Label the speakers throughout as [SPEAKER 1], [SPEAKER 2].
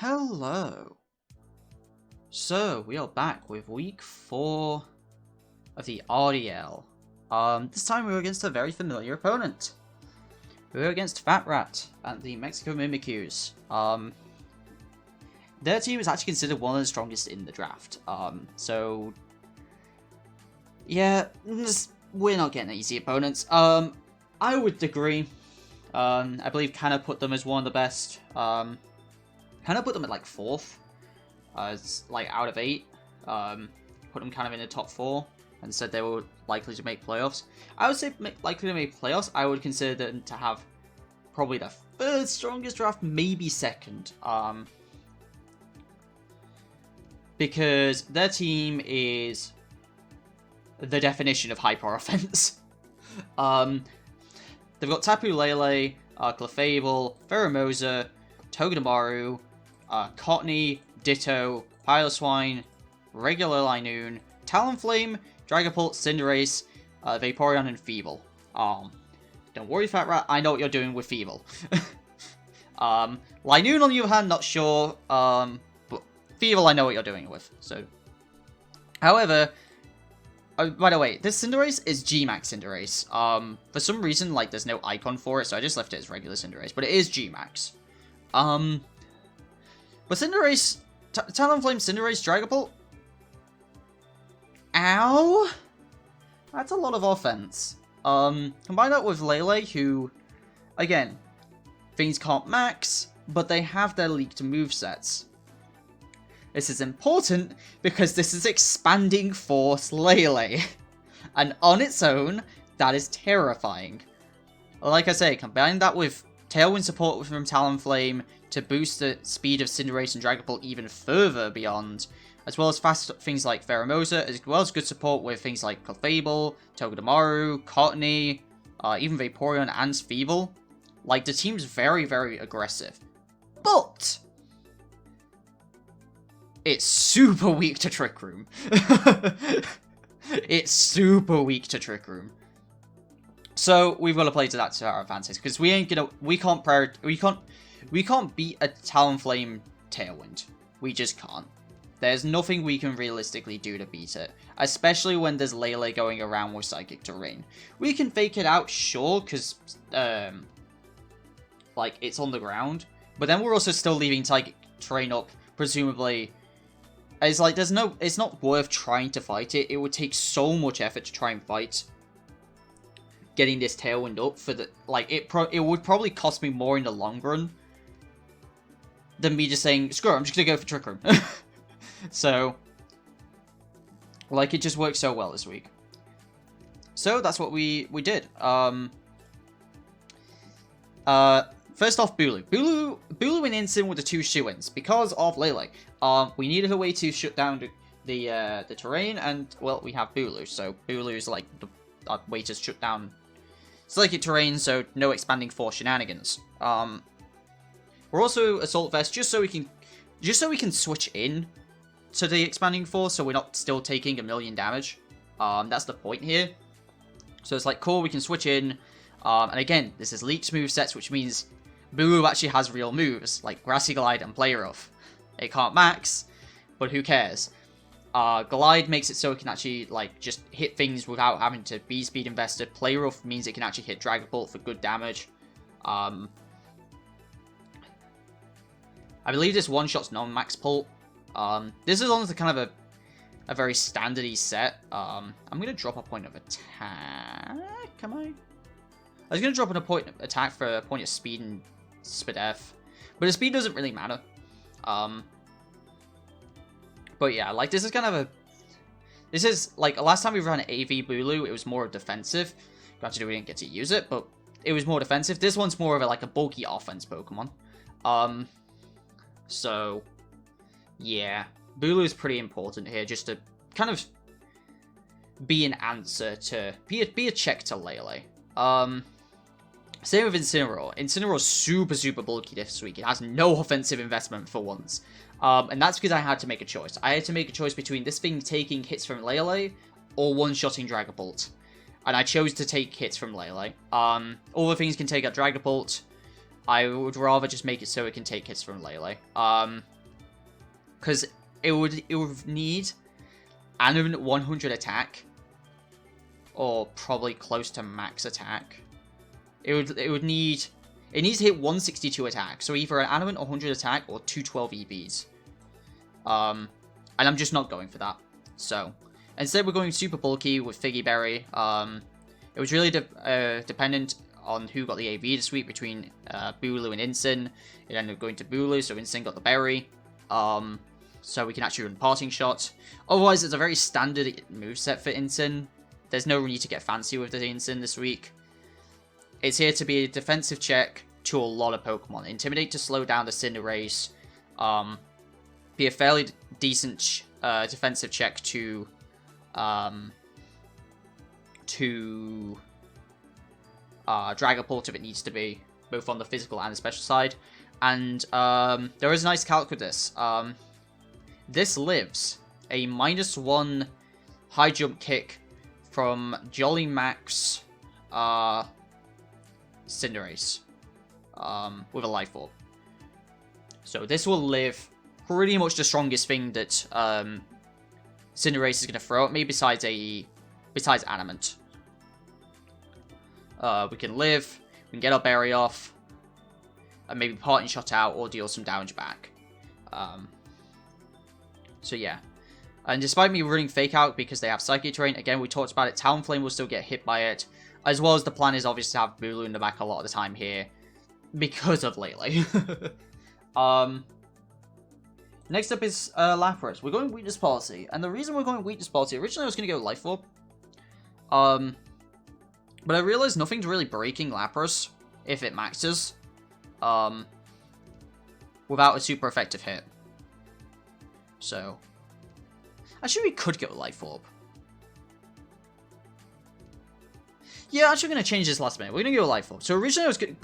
[SPEAKER 1] Hello. So, we are back with week 4 of the RDL. This time we were against a very familiar opponent. We were against Fat Rat and the Mexico Mimikyus. Their team is actually considered one of the strongest in the draft. So, yeah, we're not getting easy opponents. I would agree. I believe Canna put them as one of the best. Kind of put them at like 4th, as like out of 8. Put them kind of in the top 4, and said they were likely to make playoffs. I would say likely to make playoffs. I would consider them to have probably the 3rd strongest draft, maybe 2nd. Because their team is the definition of hyper offense. They've got Tapu Lele, Clefable, Pheromosa, Togedemaru, Cottony, Ditto, Piloswine, regular Linoon, Talonflame, Dragapult, Cinderace, Vaporeon, and Feeble. Don't worry, Fat Rat, I know what you're doing with Feeble. Linoon, on the other hand, not sure, but Feeble I know what you're doing with, so. However, by the way, this Cinderace is G-Max Cinderace. For some reason, like, there's no icon for it, so I just left it as regular Cinderace, but it is G-Max. But Cinderace, Talonflame, Cinderace, Dragapult. Ow! That's a lot of offense. Combine that with Lele, who, again, things can't max, but they have their leaked movesets. This is important because this is Expanding Force Lele. And on its own, that is terrifying. Like I say, combine that with Tailwind support from Talonflame to boost the speed of Cinderace and Dragapult even further beyond, as well as fast things like Pheromosa, as well as good support with things like Clefable, Togedemaru, Cottony, even Vaporeon and Feeble. Like, the team's very, very aggressive. But it's super weak to Trick Room. It's super weak to Trick Room. So we've got to play to that to our advantage, because we can't beat a Talonflame Tailwind. We just can't. There's nothing we can realistically do to beat it, especially when there's Lele going around with Psychic Terrain. We can fake it out, sure, because like, it's on the ground, but then we're also still leaving Psychic Terrain up, presumably. It's like, it's not worth trying to fight it. It would take so much effort to try and fight getting this Tailwind up for the, like, it would probably cost me more in the long run than me just saying, screw it, I'm just gonna go for Trick Room. So, like, it just worked so well this week. So, that's what we did. First off, Bulu. Bulu and Instant were the 2 shoo-ins because of Lele. We needed a way to shut down the terrain, and, well, we have Bulu. So, Bulu is, like, the way to shut down Psychic Terrain, so no Expanding Force shenanigans. We're also Assault Vest just so we can switch in to the Expanding Force, so we're not still taking 1,000,000 damage. That's the point here. So it's like, cool, we can switch in. And again, this is leaked movesets, which means Bulu actually has real moves, like Grassy Glide and Play Rough. It can't max, but who cares? Glide makes it so it can actually, like, just hit things without having to be speed invested. Play Rough means it can actually hit Dragapult for good damage. I believe this one-shot's non-max Pult. This is honestly kind of a very standard-y set. I'm going to drop a point of attack. Am I? I was going to drop a point of attack for a point of speed and Spadef, but the speed doesn't really matter. But yeah, like, this is kind of this is, like, last time we ran AV Bulu, it was more defensive. Granted, we didn't get to use it, but it was more defensive. This one's more of a bulky offense Pokemon. So, yeah. Bulu is pretty important here, just to kind of be an answer to, be a check to Lele. Same with Incineroar. Incineroar's super, super bulky this week. It has no offensive investment for once. And that's because I had to make a choice. I had to make a choice between this thing taking hits from Lele or one-shotting Dragapult. And I chose to take hits from Lele. All the things can take out Dragapult. I would rather just make it so it can take hits from Lele. Because it would need an 100 attack, or probably close to max attack. It needs to hit 162 attack, so either an adamant 100 attack or 212 EBs. And I'm just not going for that. So instead, we're going super bulky with Figgy Berry. It was really dependent on who got the AV this week between Bulu and Incin. It ended up going to Bulu, so Incin got the berry. So we can actually run Parting Shot. Otherwise, it's a very standard moveset for Incin. There's no need to get fancy with the Incin this week. It's here to be a defensive check to a lot of Pokemon. Intimidate to slow down the Cinderace. Be a fairly decent defensive check to Dragapult if it needs to be, both on the physical and the special side. And there is a nice calc with this. This lives a -1 high jump kick from Jolly Max Cinderace with a Life Orb. So this will live pretty much the strongest thing that Cinderace is going to throw at me besides Adamant. We can live, we can get our berry off, and maybe Parting Shot out or deal some damage back. So yeah. And despite me running Fake Out because they have Psychic Terrain, again, we talked about it, Talonflame will still get hit by it. As well as the plan is obviously to have Bulu in the back a lot of the time here, because of Lele. Next up is Lapras. We're going Weakness Policy, and the reason we're going Weakness Policy, originally I was going to go Life Orb. But I realized nothing's really breaking Lapras if it maxes without a super effective hit. So, actually we could go Life Orb. Yeah, actually, I'm gonna change this last minute. We're gonna go Life Orb. So originally, I was gonna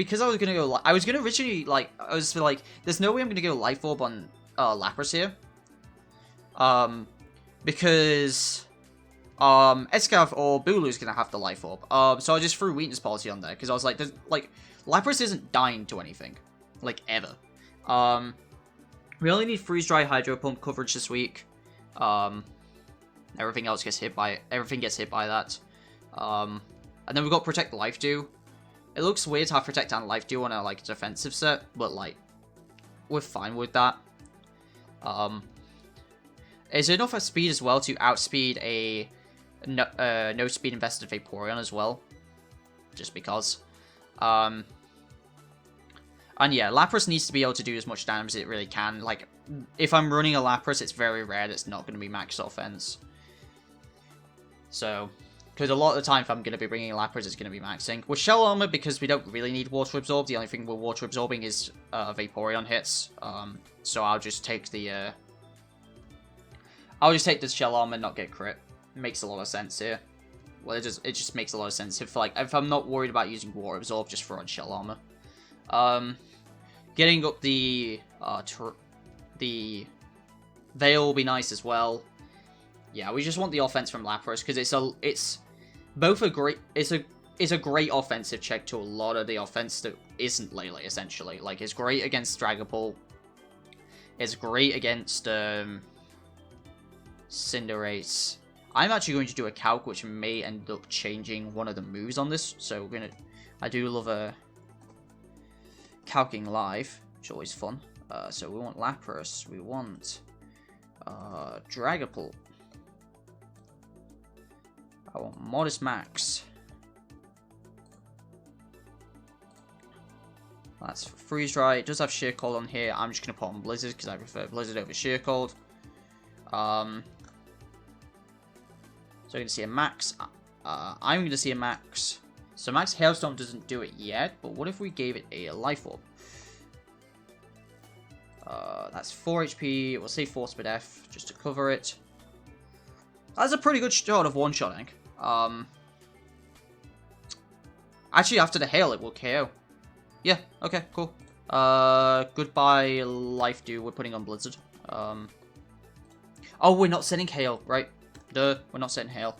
[SPEAKER 1] originally like, there's no way I'm gonna go Life Orb on Lapras here, because Escav or Bulu's gonna have the Life Orb. So I just threw Weakness Policy on there because I was like, Lapras isn't dying to anything, like ever. We only need Freeze Dry, Hydro Pump coverage this week. Everything else gets hit by that. And then we've got Protect Life Dew. It looks weird to have Protect and Life Dew on a defensive set, but we're fine with that. Is enough of speed as well to outspeed a no speed invested Vaporeon as well, just because. And yeah, Lapras needs to be able to do as much damage as it really can. Like, if I'm running a Lapras, it's very rare that it's not going to be max offense. So, because a lot of the time, if I'm going to be bringing Lapras, it's going to be maxing. With Shell Armor, because we don't really need Water Absorb, the only thing we're Water Absorbing is Vaporeon hits. So I'll just take the Shell Armor and not get crit. It makes a lot of sense here. Well, it just makes a lot of sense. If I'm not worried about using Water Absorb, just throw on Shell Armor. Getting up the Veil will be nice as well. Yeah, we just want the offense from Lapras because it's a great offensive check to a lot of the offense that isn't Lele, essentially. Like, it's great against Dragapult. It's great against Cinderace. I'm actually going to do a calc which may end up changing one of the moves on this. So I do love calcing live, which is always fun. So we want Lapras. We want Dragapult. I want Modest Max. That's Freeze Dry. It does have Sheer Cold on here. I'm just going to put on Blizzard because I prefer Blizzard over Sheer Cold. So I'm going to see a Max. I'm going to see a Max. So Max Hailstorm doesn't do it yet, but what if we gave it a Life Orb? That's 4 HP. We'll say 4 Speed F just to cover it. That's a pretty good shot of one-shotting. Actually, after the Hail, it will KO. Yeah, okay, cool. Goodbye, Life Dew. We're putting on Blizzard. Oh, we're not setting Hail, right? Duh, we're not setting Hail.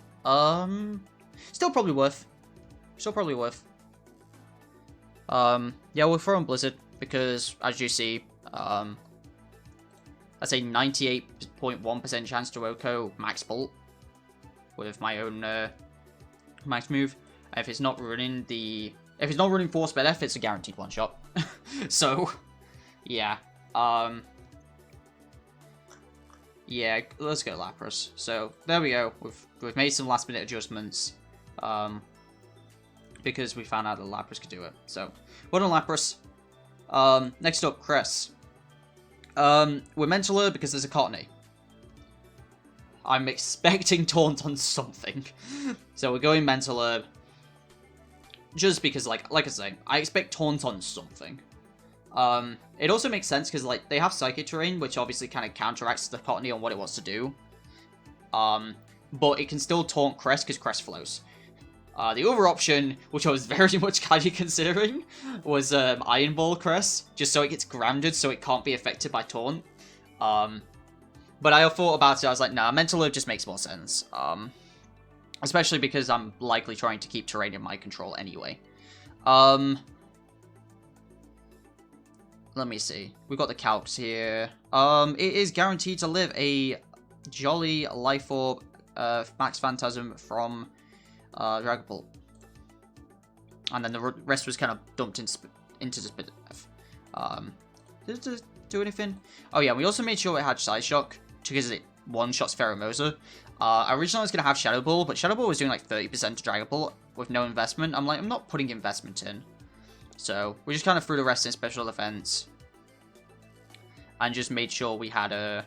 [SPEAKER 1] Still probably worth. Yeah, we'll throw in Blizzard because, as you see, I'd say 98.1% chance to Oko Max Bolt with my own max move. If it's not running Force Sped F, it's a guaranteed one shot. So, yeah. Yeah, let's go Lapras. So there we go. We've made some last minute adjustments. Because we found out that Lapras could do it. So, well done, Lapras. Next up, Cress. We're Mental Herb because there's a Cottony. I'm expecting Taunt on something. So we're going Mental Herb. Just because, like I say, I expect Taunt on something. It also makes sense because, like, they have Psychic Terrain, which obviously kind of counteracts the Cottony on what it wants to do. But it can still Taunt Cress because Cress flows. The other option, which I was very much kind of considering, was Iron Ball Cress, just so it gets grounded so it can't be affected by Taunt. But I thought about it, I was like, nah, Mental Herb just makes more sense. Especially because I'm likely trying to keep terrain in my control anyway. Let me see. We've got the calcs here. It is guaranteed to live a Jolly Life Orb Max Phantasm from Dragapult. And then the rest was kind of dumped into the Spit F. Did it do anything? Oh yeah, we also made sure it had Side Shock, because it one-shots Pheromosa. Originally I was going to have Shadow Ball, but Shadow Ball was doing like 30% to Dragapult with no investment. I'm like, I'm not putting investment in. So, we just kind of threw the rest in Special Defense. And just made sure we had a...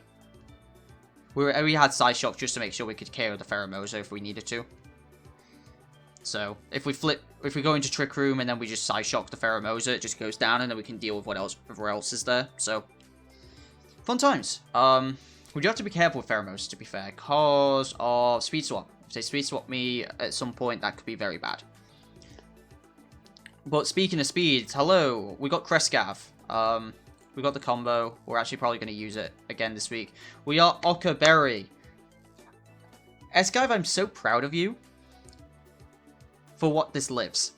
[SPEAKER 1] We had Side Shock just to make sure we could KO the Pheromosa if we needed to. So, if we go into Trick Room and then we just Side Shock the Pheromosa, it just goes down and then we can deal with whatever else is there. So, fun times. We do have to be careful with Pheromosa, to be fair, because of Speed Swap. If they Speed Swap me at some point, that could be very bad. But speaking of speeds, hello, we got Escav. We got the combo. We're actually probably going to use it again this week. We are Oka Berry. Escav, I'm so proud of you for what this lives.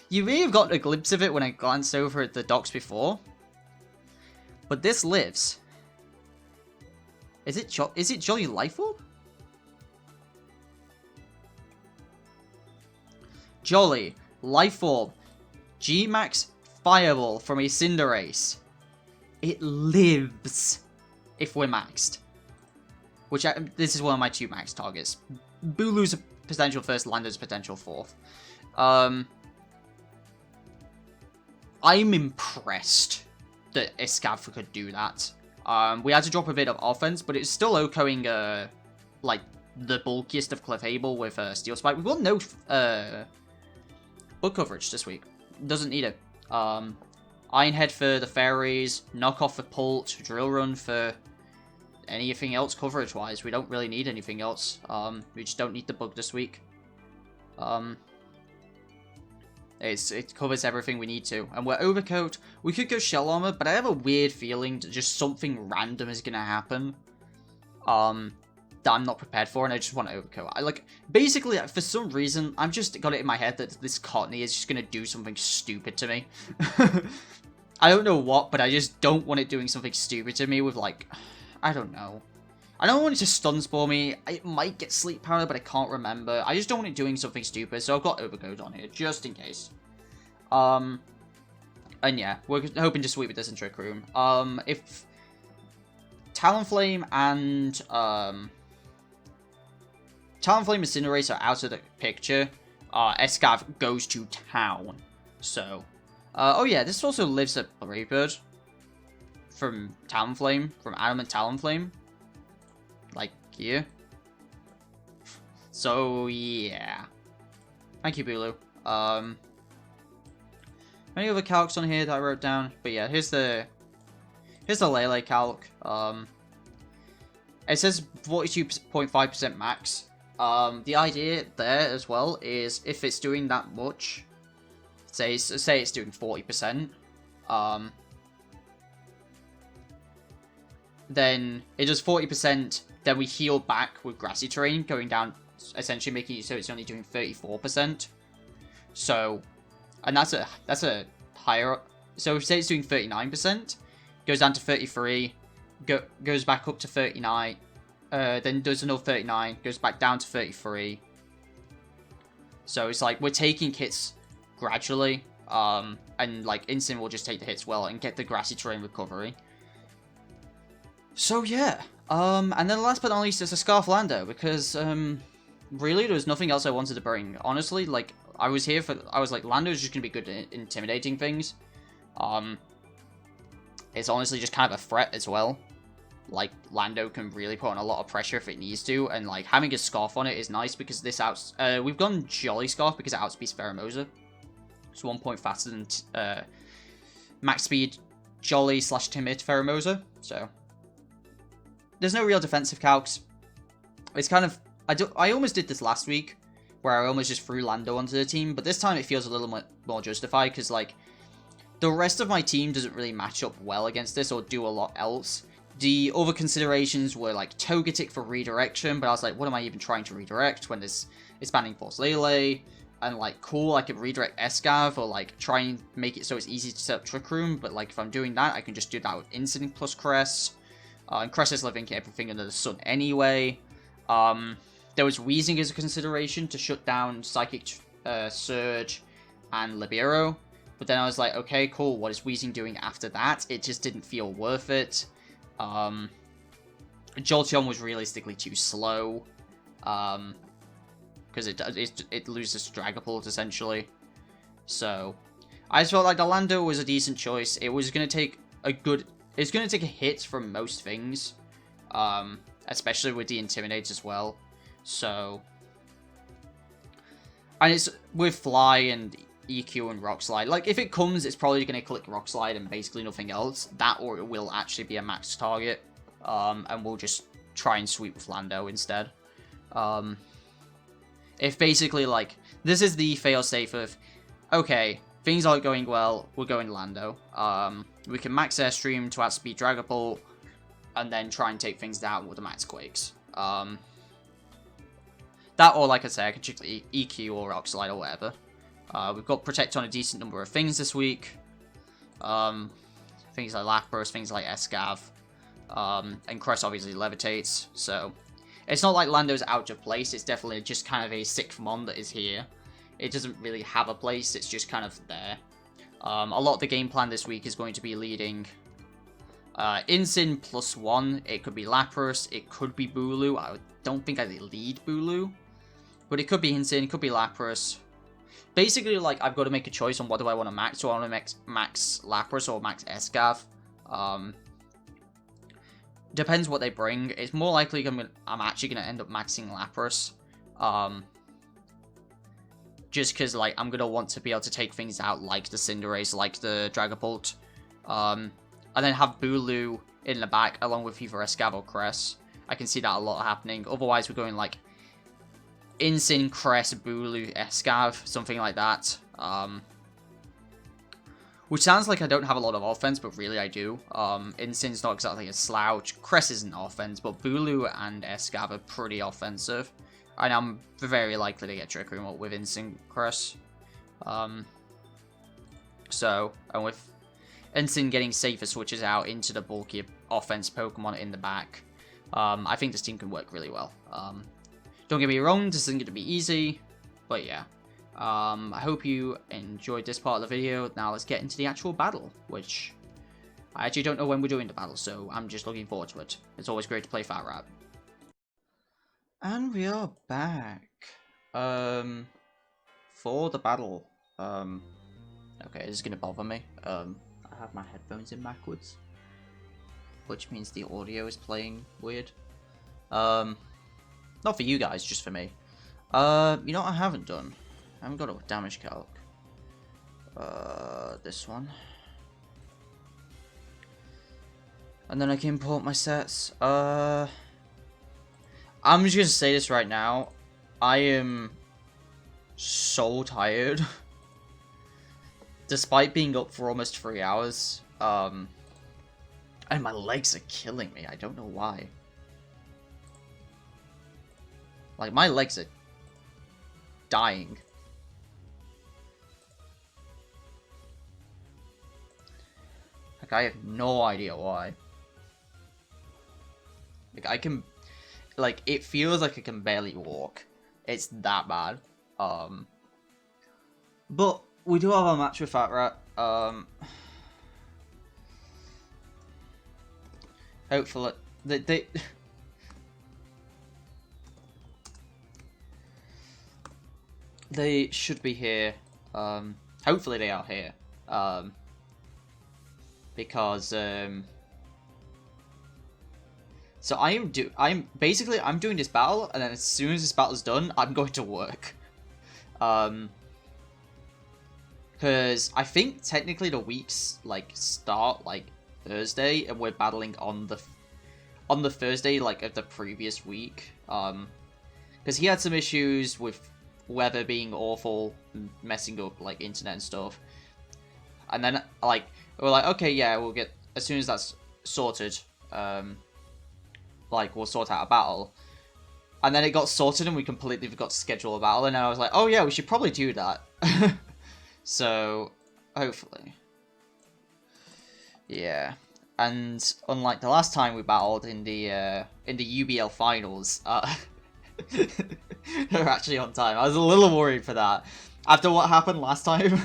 [SPEAKER 1] You may have gotten a glimpse of it when I glanced over at the docs before, but this lives. Is it Jolly Life Orb? Jolly Life Orb G-Max Fireball from a Cinderace. It lives if we're maxed. This is one of my 2 max targets. Bulu's a potential first, Lander's potential fourth. I'm impressed that Escav could do that. We had to drop a bit of offense, but it's still OHKOing, like, the bulkiest of Clefable with Steel Spike. We've got no bug coverage this week. Doesn't need it. Iron Head for the Fairies, Knockoff for Pult, Drill Run for anything else coverage-wise. We don't really need anything else. We just don't need the bug this week. It covers everything we need to. And we're Overcoat. We could go Shell Armor, but I have a weird feeling that just something random is going to happen. That I'm not prepared for, and I just want to Overcoat. Basically, for some reason, I've just got it in my head that this Cottony is just going to do something stupid to me. I don't know what, but I just don't want it doing something stupid to me with, like, I don't know. I don't want it to Stun Spore me. It might get Sleep Powder, but I can't remember. I just don't want it doing something stupid, so I've got Overcoat on here, just in case. And yeah, we're hoping to sweep with this in Trick Room. If Talonflame and Cinderace are out of the picture, Escav goes to town. So, oh yeah, this also lives at Brave Bird from Talonflame, from Adamant Talonflame. Like, here. So, yeah. Thank you, Bulu. Any other calcs on here that I wrote down? But yeah, here's the Lele calc. It says 42.5% max. The idea there as well is if it's doing that much, say it's doing 40%, then it does 40%, then we heal back with Grassy Terrain, going down, essentially making it so it's only doing 34%. So, And that's a higher... So say it's doing 39%, goes down to 33, goes back up to 39, then does another 39, goes back down to 33. So it's like we're taking hits gradually, and like Instant will just take the hits well and get the grassy terrain recovery. So yeah, and then last but not least is a Scarf Lando, because really there was nothing else I wanted to bring. Honestly, like I was like, Lando is just gonna be good at intimidating things. It's honestly just kind of a threat as well. Like, Lando can really put on a lot of pressure if it needs to, and like having a Scarf on it is nice because this we've gone Jolly Scarf because it outspeeds Pheromosa. It's 1 point faster than max speed Jolly / timid Pheromosa, so there's no real defensive calcs. It's kind of, I almost did this last week where I almost just threw Lando onto the team, but this time it feels a little more justified because like the rest of my team doesn't really match up well against this or do a lot else. The other considerations were like Togetic for redirection, but I was like, what am I even trying to redirect when there's Expanding Force Lele? And like, cool, I could redirect Escav or like try and make it so it's easy to set up Trick Room, but like if I'm doing that, I can just do that with Instant plus Cress. And Cress is living everything under the sun anyway. There was Wheezing as a consideration to shut down Psychic Surge and Libero. But then I was like, okay, cool, what is Wheezing doing after that? It just didn't feel worth it. Jolteon was realistically too slow. Because it loses Dragapult, essentially. So, I just felt like the Lando was a decent choice. It was going to take it's going to take a hit from most things. Especially with the Intimidate as well. So, and it's with Fly and EQ and Rock Slide. Like, if it comes, it's probably going to click Rock Slide and basically nothing else. That or it will actually be a max target. And we'll just try and sweep with Lando instead. If basically, like, this is the failsafe of, okay, things aren't going well, we're going Lando. We can max Airstream to outspeed Dragapult, and then try and take things down with the max Quakes. That, or like I say, I can check EQ or Rock Slide or whatever. We've got Protect on a decent number of things this week. Things like Lapras, things like Escav. And Cress obviously levitates, so it's not like Lando's out of place, it's definitely just kind of a 6th mon that is here. It doesn't really have a place, it's just kind of there. A lot of the game plan this week is going to be leading Incin +1, it could be Lapras, it could be Bulu. I don't think I lead Bulu, but it could be Incin, it could be Lapras. Basically, like, I've got to make a choice on what do I want to max. Do I want to max Lapras or max Escav? Depends what they bring. It's more likely I'm actually going to end up maxing Lapras. Just because, like, I'm going to want to be able to take things out like the Cinderace, like the Dragapult. And then have Bulu in the back along with either Escav or Cress. I can see that a lot happening. Otherwise, we're going, like, Incin, Cress, Bulu, Escav, something like that. Which sounds like I don't have a lot of offense, but really I do. Incin's not exactly a slouch. Cress isn't offense, but Bulu and Escav are pretty offensive. And I'm very likely to get Trick Room up with Incin Cress. And with Incin getting safer switches out into the bulkier offense Pokemon in the back, I think this team can work really well. Don't get me wrong, this isn't going to be easy, but yeah. I hope you enjoyed this part of the video. Now let's get into the actual battle, which I actually don't know when we're doing the battle, so I'm just looking forward to it. It's always great to play Fat Rat. And we are back. For the battle. Okay, this is going to bother me. I have my headphones in backwards, which means the audio is playing weird. Not for you guys, just for me. You know what I haven't done? I haven't got a damage calc. This one. And then I can import my sets. I'm just gonna say this right now. I am so tired. Despite being up for almost 3 hours. And my legs are killing me. I don't know why. Like, my legs are dying. Like, I have no idea why. Like, I can... Like, it feels like I can barely walk. It's that bad. But we do have a match with Fat Rat. Hopefully... They should be here. Hopefully they are here. Because so I'm doing this battle, and then as soon as this battle's done, I'm going to work. Because I think technically the weeks like start like Thursday, and we're battling on the Thursday like of the previous week. Because he had some issues with weather being awful, and messing up like internet and stuff. And then like we're like, okay, yeah, we'll get as soon as that's sorted. Like we'll sort out a battle. And then it got sorted, and we completely forgot to schedule a battle. And then I was like, oh yeah, we should probably do that. So hopefully, yeah. And unlike the last time we battled in the UBL finals, they're actually on time. I was a little worried for that after what happened last time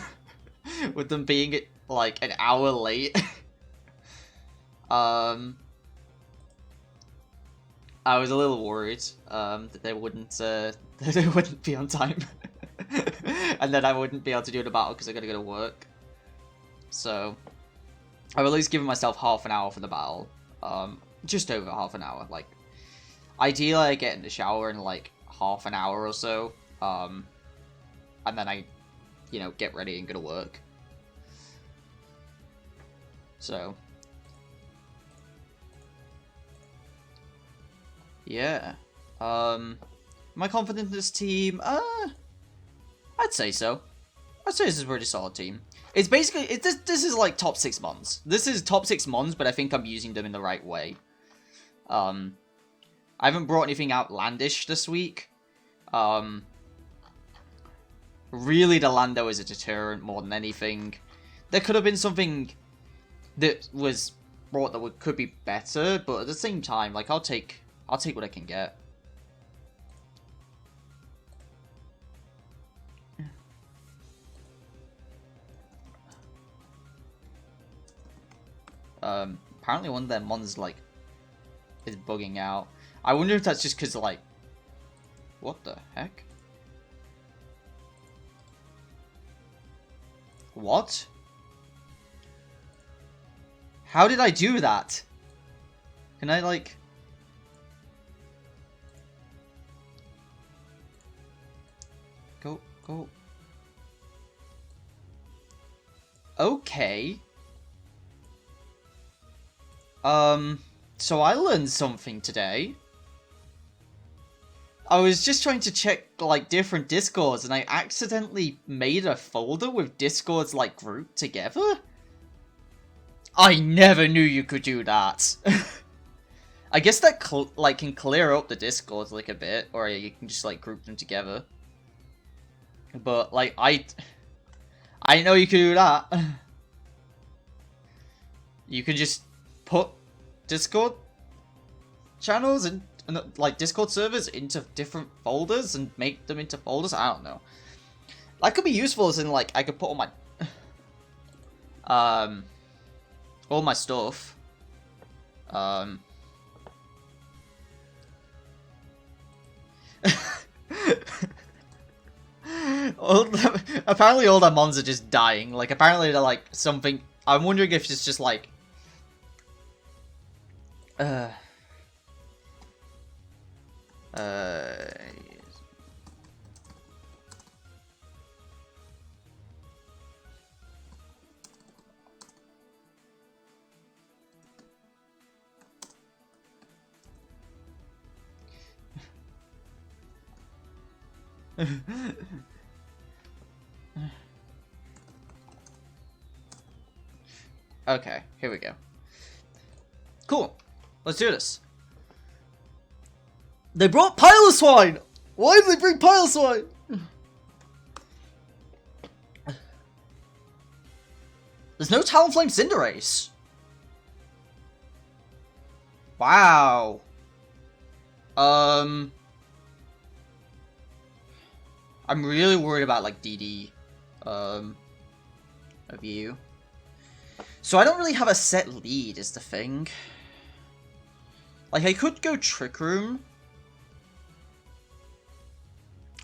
[SPEAKER 1] with them being like an hour late. I was a little worried that they wouldn't be on time, and then I wouldn't be able to do the battle because I gotta go to work. So I've at least given myself half an hour for the battle, just over half an hour. Like ideally, I get in the shower in like half an hour or so, and then I, get ready and go to work. So yeah, am I confident in this team? I'd say so. I'd say this is a pretty solid team. It's basically this is like top 6 mons. This is top 6 mons, but I think I'm using them in the right way. I haven't brought anything outlandish this week. Really, the Lando is a deterrent more than anything. There could have been something that was brought that could be better, but at the same time, like I'll take what I can get. Apparently one of their mons like is bugging out. I wonder if that's just because like, what the heck? What? How did I do that? Can I like? Go. Okay. So I learned something today. I was just trying to check, like, different Discords, and I accidentally made a folder with Discords, like, grouped together? I never knew you could do that. I guess that, can clear up the Discords, like, a bit, or you can just, like, group them together. But, like, I know you can do that. You can just put Discord channels and like Discord servers into different folders and make them into folders. I don't know. That could be useful as in like I could put all my stuff. Apparently all their mons are just dying. Like apparently they're like something. I'm wondering if it's just like okay, here we go. Cool. Let's do this. They brought Piloswine! Why did they bring Piloswine? There's no Talonflame Cinderace. Wow. I'm really worried about, like, DD, of you. So I don't really have a set lead, is the thing. Like, I could go Trick Room.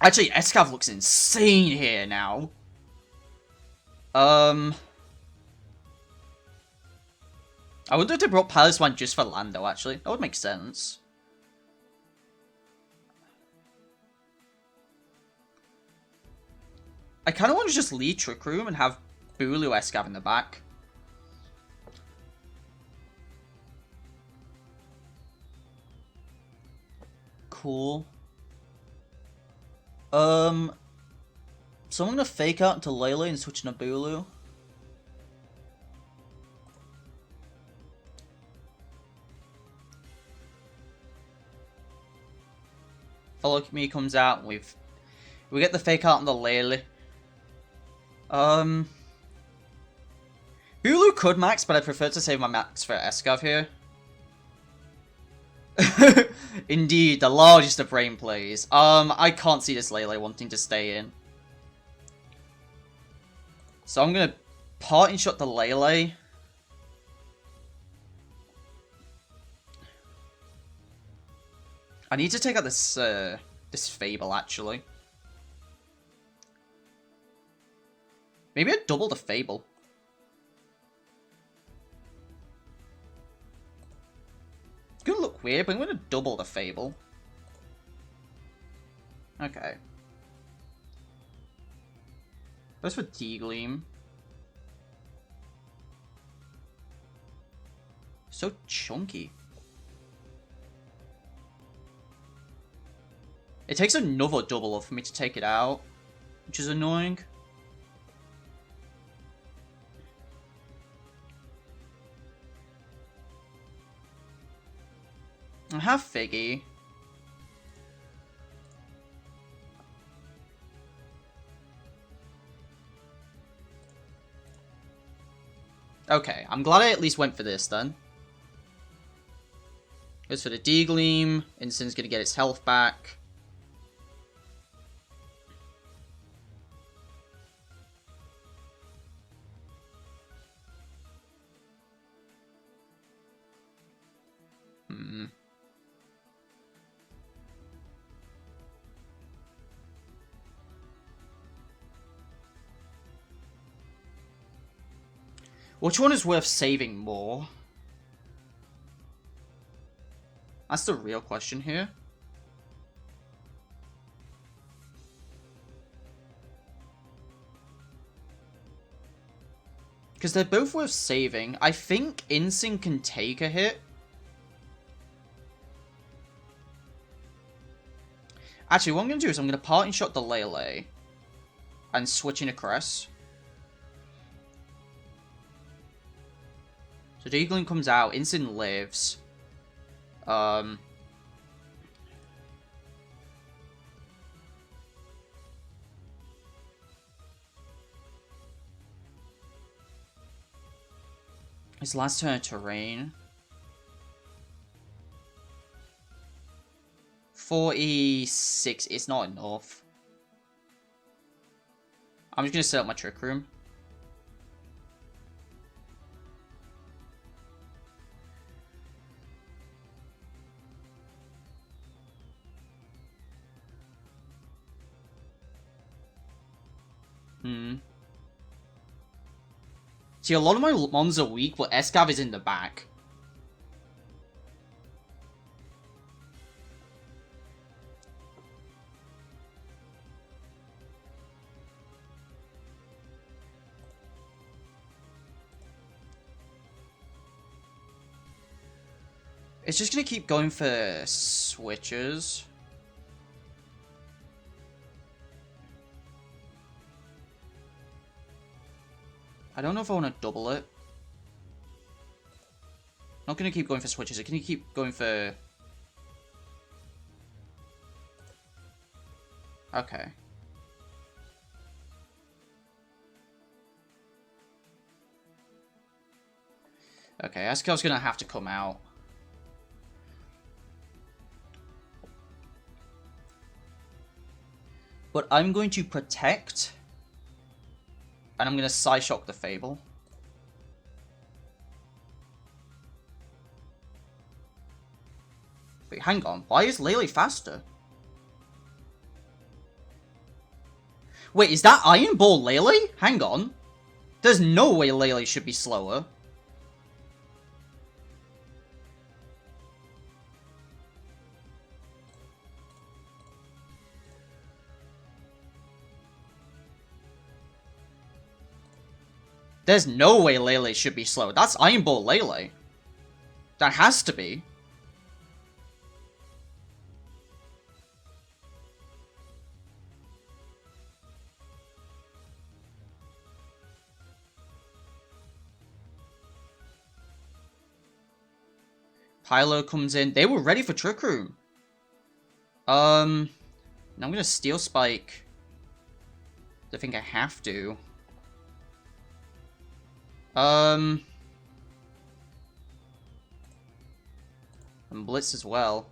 [SPEAKER 1] Actually, Escav looks insane here now. I wonder if they brought Palace One just for Lando, actually. That would make sense. I kind of want to just lead Trick Room and have Bulu Escav in the back. Cool. So I'm gonna fake out into Lele and switch into Bulu. Follow Me comes out, and we get the fake out on the Lele. Bulu could max, but I prefer to save my max for Escav here. Indeed, the largest of brain plays. I can't see this Lele wanting to stay in. So I'm gonna parting shot the Lele. I need to take out this this Fable, actually. Maybe I'd double the Fable. It's gonna look weird, but I'm gonna double the Fable. Okay. That's for D-Gleam. So chunky. It takes another double up for me to take it out, which is annoying. I have Figgy. Okay, I'm glad I at least went for this then. Goes for the D-Gleam. Instin's gonna get its health back. Which one is worth saving more? That's the real question here. Because they're both worth saving. I think Instinct can take a hit. Actually, what I'm going to do is I'm going to parting shot the Lele. And switch in a Cress. So D-Gleam comes out, Instant lives. His last turn of terrain. 46, it's not enough. I'm just gonna set up my Trick Room. See, a lot of my mons are weak, but Escav is in the back. It's just gonna keep going for switches. I don't know if I want to double it. Not gonna keep going for switches. It's gonna keep going for... Okay. Okay, Escav's gonna have to come out. But I'm going to protect. And I'm going to Psyshock the Fable. Wait, hang on. Why is Lele faster? Wait, is that Iron Ball Lele? Hang on. There's no way Lele should be slower. There's no way Lele should be slower. That's Iron Ball Lele. That has to be. Pylo comes in. They were ready for Trick Room. Now I'm gonna Steel Spike. I think I have to. And Blitz as well.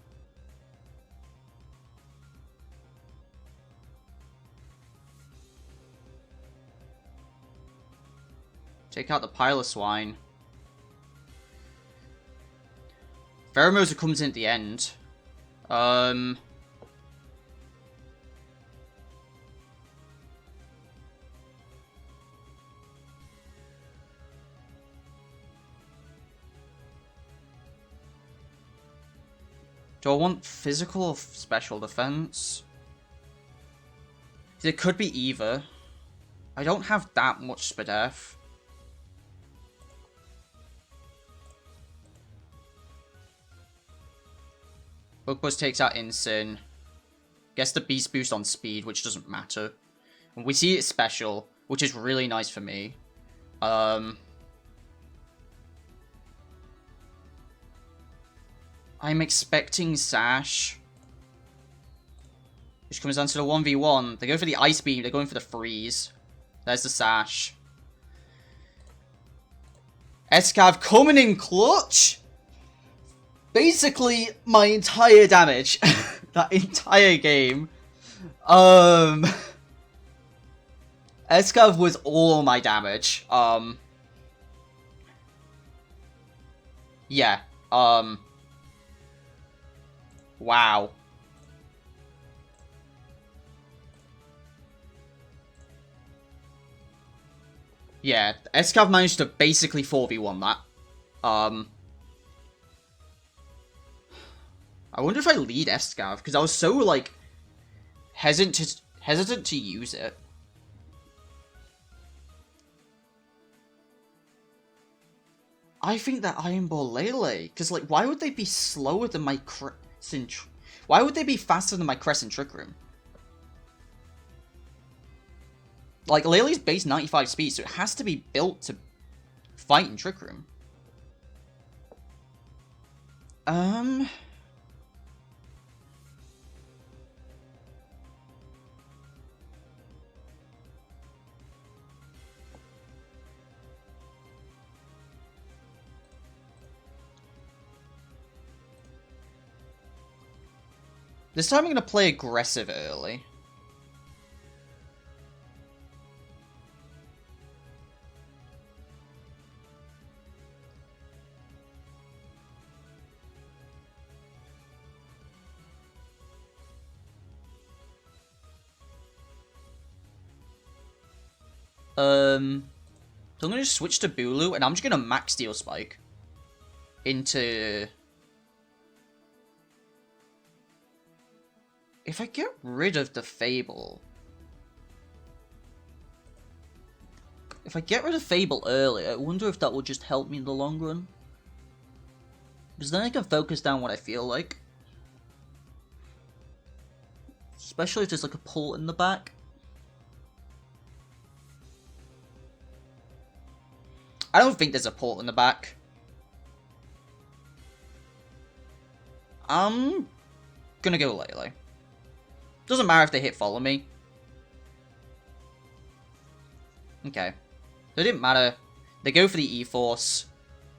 [SPEAKER 1] Take out the Piloswine. Pheromosa comes in at the end. Do I want physical or special defense? It could be either. I don't have that much Spadef. Bug Buzz takes out Incin. Gets the Beast Boost on speed, which doesn't matter. And we see it's special, which is really nice for me. I'm expecting Sash. Which comes down to the 1v1. They go for the Ice Beam, they're going for the Freeze. There's the Sash. Escav coming in clutch! Basically, my entire damage. That entire game. Escav was all my damage. Yeah. Wow. Yeah, Escav managed to basically 4v1 that. I wonder if I lead Escav, because I was so, like, hesitant to use it. I think that Iron Ball Lele, because, like, why would they be slower than my Why would they be faster than my Crescent Trick Room? Like, Lele's base 95 speed, so it has to be built to fight in Trick Room. This time I'm going to play aggressive early. So I'm going to switch to Bulu, and I'm just going to max Steel Spike into... If I get rid of the Fable... If I get rid of Fable early, I wonder if that will just help me in the long run. Because then I can focus down what I feel like. Especially if there's like a pull in the back. I don't think there's a port in the back. I'm gonna go Lele. Doesn't matter if they hit follow me. Okay. It didn't matter. They go for the E-Force.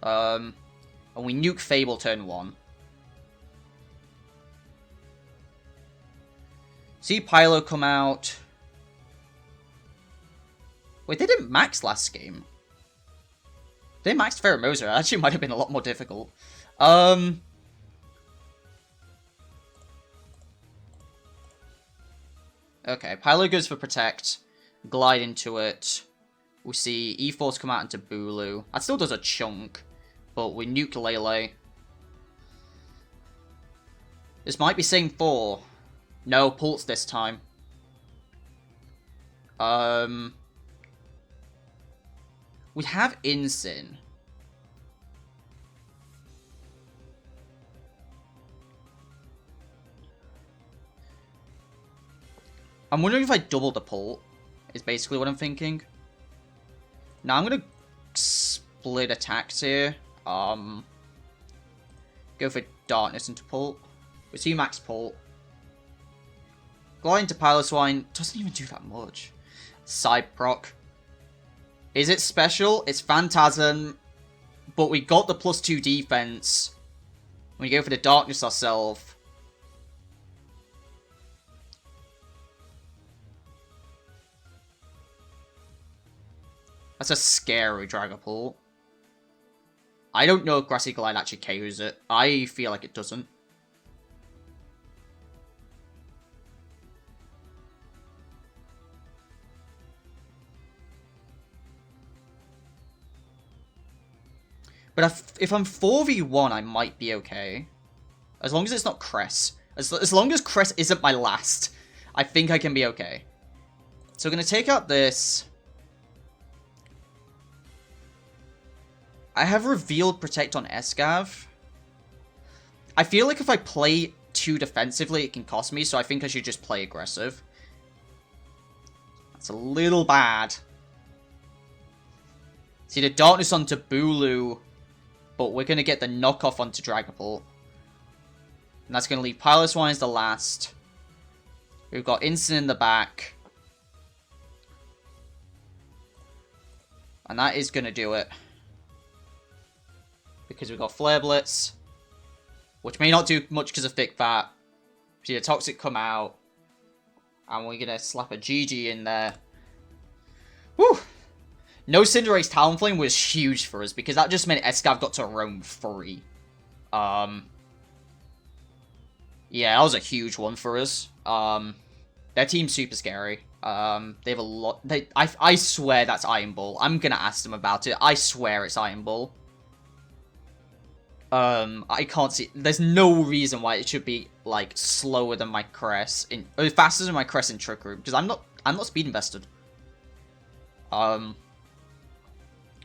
[SPEAKER 1] And we nuke Fable turn 1. See Pylo come out. Wait, they didn't max last game. They maxed Pheromosa. It actually might have been a lot more difficult. Okay, Pylo goes for Protect. Glide into it. We see E-Force come out into Bulu. That still does a chunk. But we nuke Lele. This might be saying 4. No, Pulse this time. We have Incin. I'm wondering if I double the pull, is basically what I'm thinking. Now I'm gonna split attacks here. Go for Darkness into pull. We see max pull. Glide into Piloswine. Doesn't even do that much. Side proc. Is it special? It's Phantasm. But we got the +2 defense. We go for the Darkness ourselves. That's a scary Dragapult. I don't know if Grassy Glide actually KOs it. I feel like it doesn't. But if I'm 4v1, I might be okay. As long as it's not Cress. As long as Cress isn't my last, I think I can be okay. So we're going to take out this. I have revealed Protect on Escav. I feel like if I play too defensively, it can cost me, so I think I should just play aggressive. That's a little bad. See, the Darkness onto Bulu, but we're going to get the knockoff onto Dragapult. And that's going to leave Piloswine as the last. We've got Incin in the back. And that is going to do it. Because we've got Flare Blitz, which may not do much because of Thick Fat. See the Toxic come out, and we're going to slap a GG in there. Woo! No Cinderace Talonflame was huge for us, because that just meant Escav got to roam free. Yeah, that was a huge one for us. Their team's super scary. They have a lot... I swear that's Iron Ball. I'm going to ask them about it. I swear it's Iron Ball. I can't see... There's no reason why it should be, like, slower than my Cress or faster than my Cress in Trick Room, because I'm not speed invested.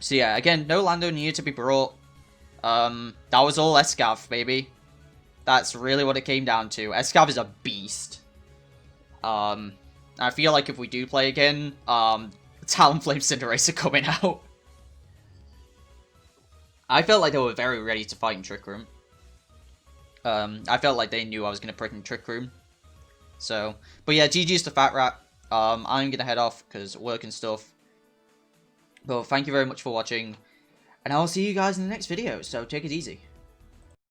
[SPEAKER 1] So yeah, again, no Lando needed to be brought. That was all Escav, baby. That's really what it came down to. Escav is a beast. I feel like if we do play again, Talonflame Cinderace are coming out. I felt like they were very ready to fight in Trick Room. I felt like they knew I was going to prick in Trick Room. So, but yeah, GG's to Fat Rat. I'm going to head off because work and stuff. But thank you very much for watching. And I'll see you guys in the next video, so take it easy.